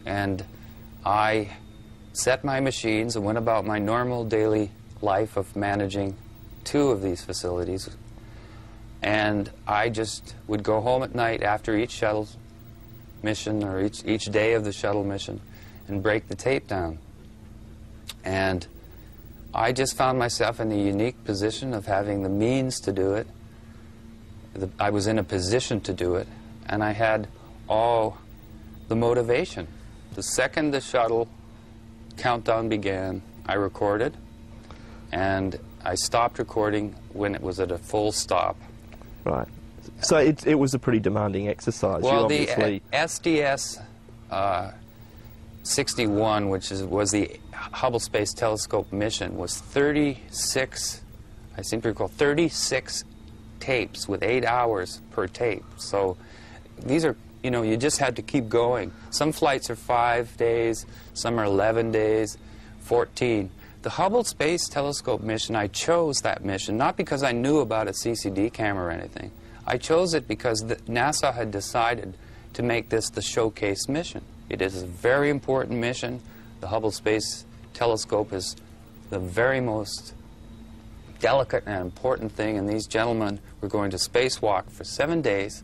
And I set my machines and went about my normal daily life of managing 2 of these facilities. And I just would go home at night after each shuttle mission, or each day of the shuttle mission, and break the tape down. And I just found myself in the unique position of having the means to do it. I was in a position to do it, and I had all the motivation. The second the shuttle countdown began, I recorded, and I stopped recording when it was at a full stop. Right. So it was a pretty demanding exercise. Well, you obviously... the SDS 61, which was the Hubble Space Telescope mission, was 36, I seem to recall, 36 tapes with 8 hours per tape. So these are, you know, you just had to keep going. Some flights are 5 days, some are 11 days, 14. The Hubble Space Telescope mission, I chose that mission not because I knew about a CCD camera or anything. I chose it because NASA had decided to make this the showcase mission. It is a very important mission. The Hubble Space Telescope is the very most delicate and important thing, and these gentlemen were going to spacewalk for 7 days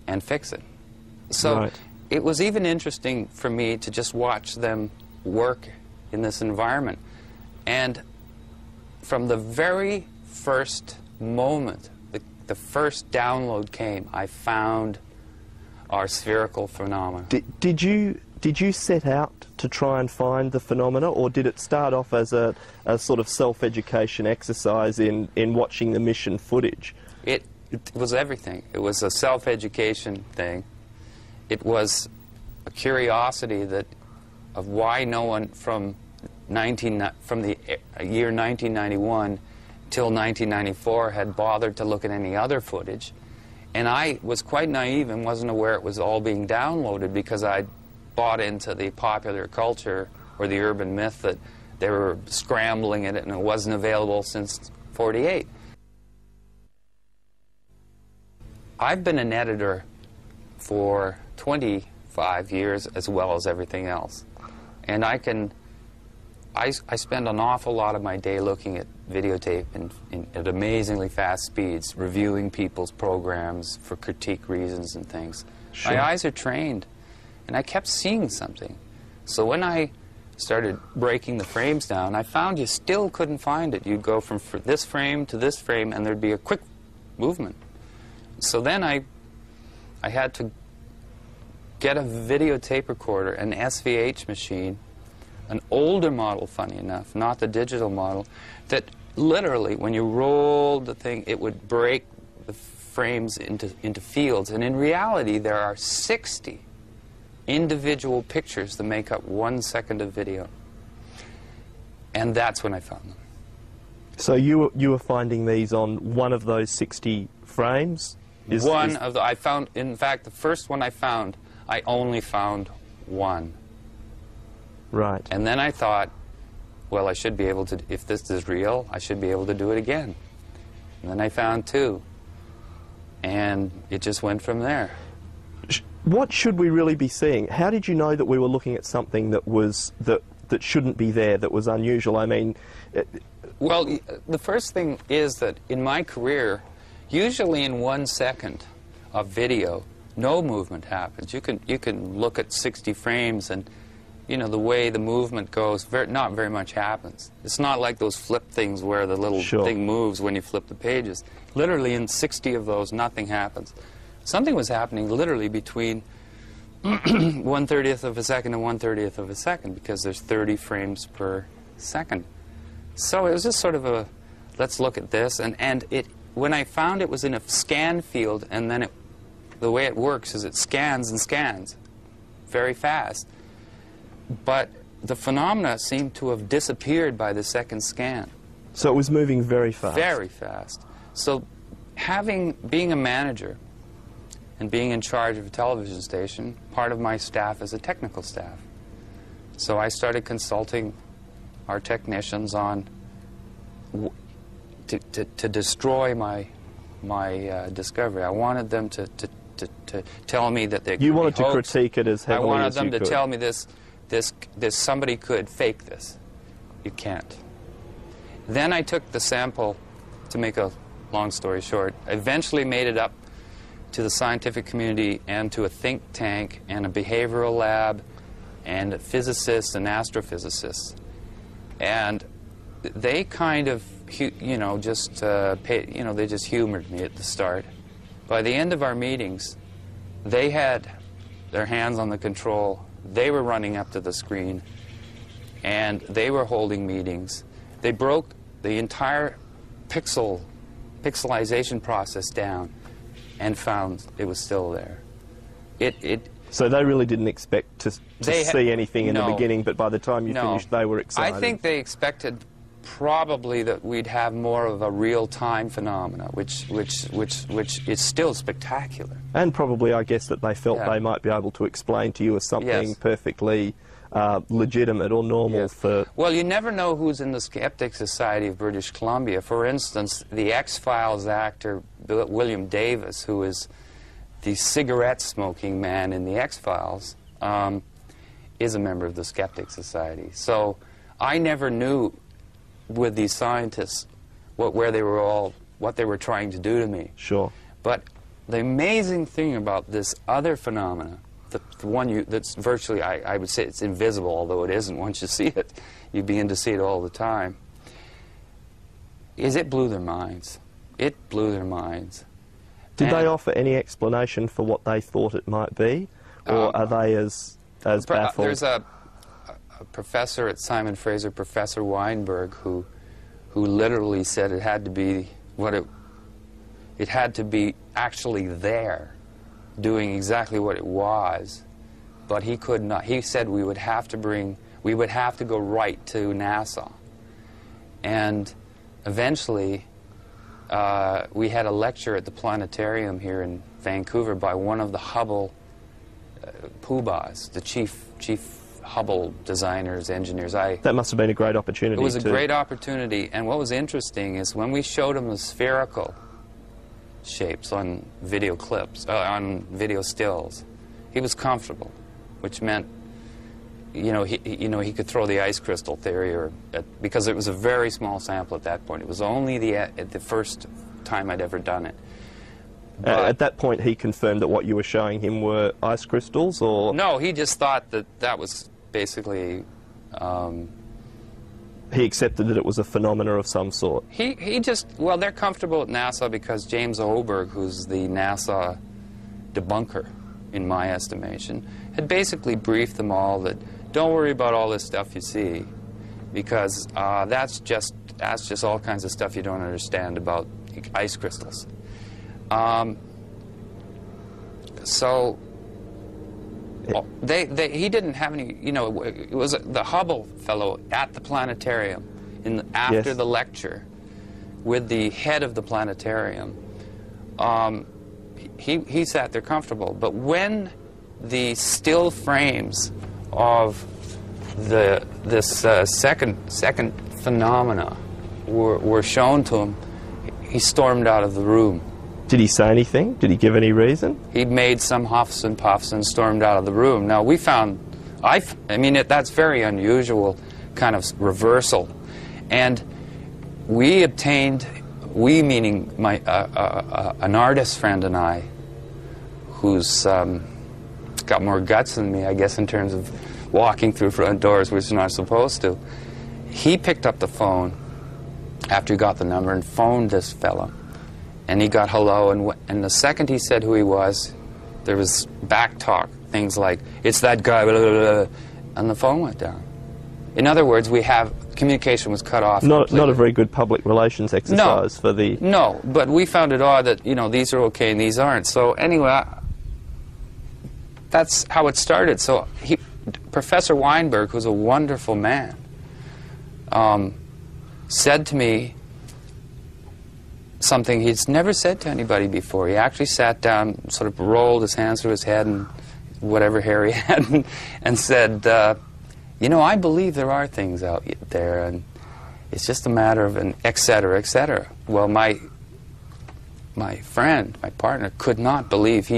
and fix it. So right. It was even interesting for me to just watch them work in this environment. And from the very first moment, the first download came, I found our spherical phenomena. Did you set out to try and find the phenomena, or did it start off as a sort of self-education exercise in watching the mission footage? It was everything. It was a self-education thing. It was a curiosity of why no one from the year 1991 till 1994 had bothered to look at any other footage. And I was quite naive and wasn't aware it was all being downloaded, because I bought into the popular culture or the urban myth that they were scrambling at it and it wasn't available since '48. I've been an editor for 25 years as well as everything else. And I spend an awful lot of my day looking at videotape at amazingly fast speeds, reviewing people's programs for critique reasons and things. Sure. My eyes are trained, and I kept seeing something. So when I started breaking the frames down, I found you still couldn't find it. You'd go from this frame to this frame, and there'd be a quick movement. So then I had to get a videotape recorder, an SVH machine, an older model, funny enough, not the digital model, that literally, when you rolled the thing, it would break the frames into fields. And in reality, there are 60 individual pictures that make up 1 second of video. And that's when I found them. So you were finding these on one of those 60 frames? I found, in fact, the first one I found, I only found 1. Right. And then I thought, well, I should be able to, if this is real, I should be able to do it again. And then I found 2. And it just went from there. What should we really be seeing? How did you know that we were looking at something that was that shouldn't be there, that was unusual? I mean... Well, the first thing is that in my career, usually in 1 second of video, no movement happens. You can look at 60 frames and, you know, the way the movement goes, not very much happens. It's not like those flip things where the little Sure. thing moves when you flip the pages. Literally in 60 of those, nothing happens. Something was happening literally between 1/30th of a second and 1/30th of a second, because there's 30 frames per second. So it was just sort of a, let's look at this. And when I found it was in a scan field, and then the way it works is it scans and scans very fast. But the phenomena seemed to have disappeared by the second scan. So it was moving very fast? Very fast. So being a manager and being in charge of a television station, part of my staff is a technical staff. So I started consulting our technicians on to destroy my discovery. I wanted them to to tell me that they could You be wanted to hoaxed. critique it as I heavily wanted as them you to could. tell me this somebody could fake this. You can't. Then I took the sample, to make a long story short, eventually made it up to the scientific community and to a think tank and a behavioral lab and physicists and astrophysicists. And they kind of, you know, just they just humored me at the start. By the end of our meetings, they had their hands on the control. They were running up to the screen, and they were holding meetings. They broke the entire pixelization process down and found it was still there. So they really didn't expect to see anything in the No. beginning, but by the time you No. finished, they were excited. I think they expected probably that we'd have more of a real-time phenomena, which is still spectacular. And probably, I guess, that they felt Yeah. they might be able to explain to you as something Yes. perfectly legitimate or normal Yes. for... Well, you never know who's in the Skeptic Society of British Columbia. For instance, the X-Files actor William Davis, who is the cigarette-smoking man in the X-Files, is a member of the Skeptic Society. So I never knew with these scientists what they were trying to do to me. Sure. But the amazing thing about this other phenomena, the one that's virtually, I would say it's invisible, although it isn't once you see it. You begin to see it all the time. Is it blew their minds. It blew their minds. Did they offer any explanation for what they thought it might be? Or are they as baffled? There's a professor at Simon Fraser, Professor Weinberg, who literally said it had to be it had to be actually there, doing exactly what it was, but he could not. He said we would have to go right to NASA, and eventually we had a lecture at the planetarium here in Vancouver by one of the Hubble poobahs, the chief Hubble designers, engineers. That must have been a great opportunity. It was a great opportunity, and what was interesting is when we showed him the spherical shapes on video clips, on video stills, he was comfortable, which meant, he could throw the ice crystal theory, because it was a very small sample at that point. It was only the first time I'd ever done it. At that point, he confirmed that what you were showing him were ice crystals, or...? No, he just thought that was basically... he accepted that it was a phenomena of some sort. He just... Well, they're comfortable at NASA because James Oberg, who's the NASA debunker, in my estimation, had basically briefed them all that don't worry about all this stuff you see, because that's just all kinds of stuff you don't understand about ice crystals. So he didn't have any, it was the Hubble fellow at the planetarium after Yes. the lecture with the head of the planetarium. He sat there comfortable, but when the still frames of this second phenomena were shown to him, he stormed out of the room. Did he say anything? Did he give any reason? He made some huffs and puffs and stormed out of the room. Now, we found, that's very unusual kind of reversal. And we obtained, meaning an artist friend and I, who's got more guts than me, I guess, in terms of walking through front doors, which you're not supposed to. He picked up the phone after he got the number and phoned this fellow. And he got hello, and the second he said who he was, there was back talk, things like, it's that guy, blah, blah, blah, and the phone went down. In other words, communication was cut off. Not a very good public relations exercise for the... No, but we found it odd that, these are okay and these aren't. So anyway, that's how it started. So Professor Weinberg, who's a wonderful man, said to me something he's never said to anybody before. He actually sat down, sort of rolled his hands through his head and whatever hair he had, and said, I believe there are things out there, and it's just a matter of an et cetera, et cetera. Well, my friend, my partner, could not believe he